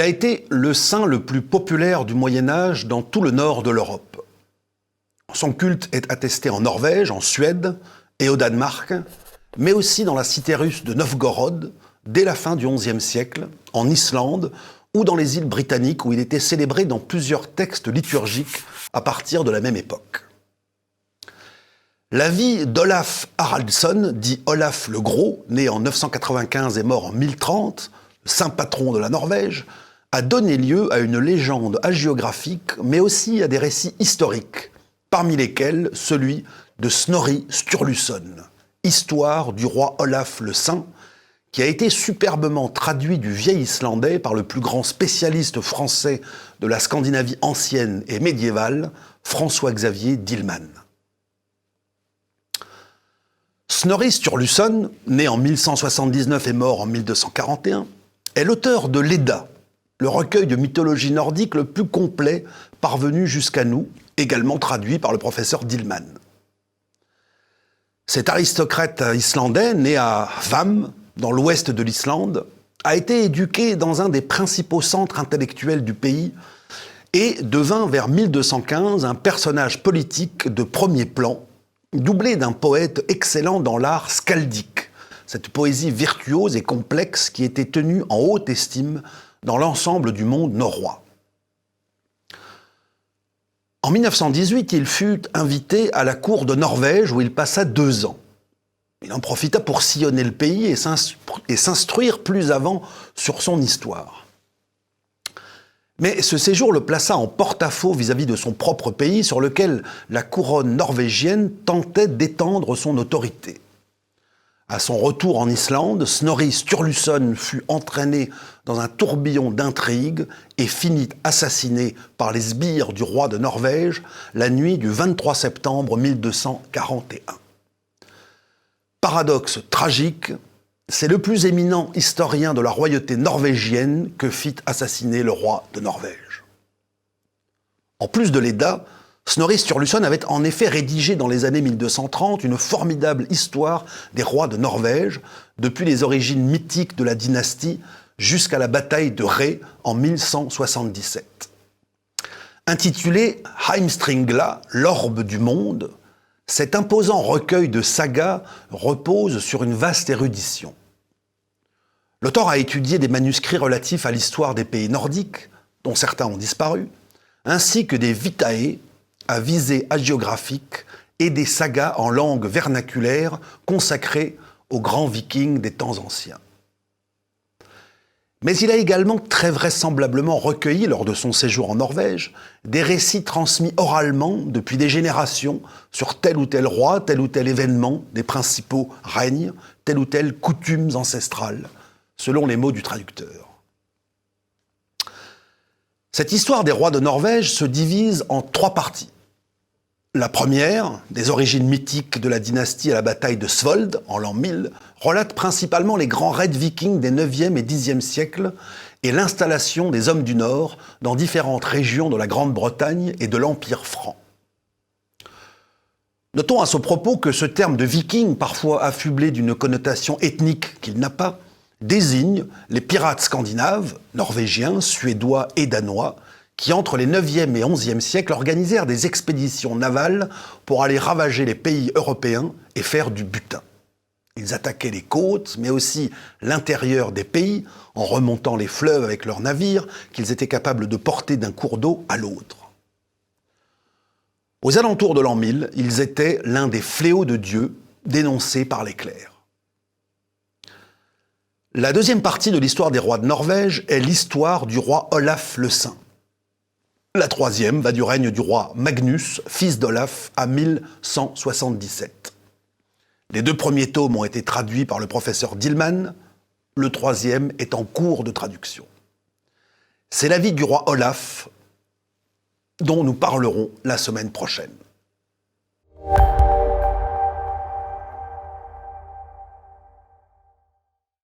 Il a été le saint le plus populaire du Moyen-Âge dans tout le nord de l'Europe. Son culte est attesté en Norvège, en Suède et au Danemark, mais aussi dans la cité russe de Novgorod, dès la fin du XIe siècle, en Islande ou dans les îles britanniques où il était célébré dans plusieurs textes liturgiques à partir de la même époque. La vie d'Olaf Haraldsson, dit Olaf le Gros, né en 995 et mort en 1030, le saint patron de la Norvège, a donné lieu à une légende hagiographique, mais aussi à des récits historiques, parmi lesquels celui de Snorri Sturluson, histoire du roi Olaf le Saint, qui a été superbement traduit du vieil islandais par le plus grand spécialiste français de la Scandinavie ancienne et médiévale, François-Xavier Dillmann. Snorri Sturluson, né en 1179 et mort en 1241, est l'auteur de l'Edda, le recueil de mythologie nordique le plus complet parvenu jusqu'à nous, également traduit par le professeur Dillmann. Cet aristocrate islandais, né à Hvam, dans l'ouest de l'Islande, a été éduqué dans un des principaux centres intellectuels du pays et devint vers 1215 un personnage politique de premier plan, doublé d'un poète excellent dans l'art skaldique, cette poésie virtuose et complexe qui était tenue en haute estime dans l'ensemble du monde norrois. En 1918, il fut invité à la cour de Norvège où il passa 2 ans. Il en profita pour sillonner le pays et s'instruire plus avant sur son histoire. Mais ce séjour le plaça en porte-à-faux vis-à-vis de son propre pays sur lequel la couronne norvégienne tentait d'étendre son autorité. À son retour en Islande, Snorri Sturluson fut entraîné dans un tourbillon d'intrigues et finit assassiné par les sbires du roi de Norvège la nuit du 23 septembre 1241. Paradoxe tragique, c'est le plus éminent historien de la royauté norvégienne que fit assassiner le roi de Norvège. En plus de l'Edda, Snorri Sturluson avait en effet rédigé dans les années 1230 une formidable histoire des rois de Norvège, depuis les origines mythiques de la dynastie jusqu'à la bataille de Ré en 1177. Intitulé Heimskringla, l'orbe du monde, cet imposant recueil de sagas repose sur une vaste érudition. L'auteur a étudié des manuscrits relatifs à l'histoire des pays nordiques, dont certains ont disparu, ainsi que des vitae à visée hagiographique et des sagas en langue vernaculaire consacrées aux grands vikings des temps anciens. Mais il a également très vraisemblablement recueilli, lors de son séjour en Norvège, des récits transmis oralement depuis des générations sur tel ou tel roi, tel ou tel événement des principaux règnes, telle ou telle coutumes ancestrales, selon les mots du traducteur. Cette histoire des rois de Norvège se divise en 3 parties. La première, des origines mythiques de la dynastie à la bataille de Svold, en l'an 1000, relate principalement les grands raids vikings des 9e et 10e siècles et l'installation des hommes du Nord dans différentes régions de la Grande-Bretagne et de l'Empire franc. Notons à ce propos que ce terme de viking, parfois affublé d'une connotation ethnique qu'il n'a pas, désigne les pirates scandinaves, norvégiens, suédois et danois, qui, entre les 9e et 11e siècles, organisèrent des expéditions navales pour aller ravager les pays européens et faire du butin. Ils attaquaient les côtes, mais aussi l'intérieur des pays, en remontant les fleuves avec leurs navires, qu'ils étaient capables de porter d'un cours d'eau à l'autre. Aux alentours de l'an 1000, ils étaient l'un des fléaux de Dieu, dénoncés par les clercs. La deuxième partie de l'histoire des rois de Norvège est l'histoire du roi Olaf le Saint. La troisième va du règne du roi Magnus, fils d'Olaf, à 1177. Les 2 premiers tomes ont été traduits par le professeur Dillmann, le 3e est en cours de traduction. C'est la vie du roi Olaf dont nous parlerons la semaine prochaine.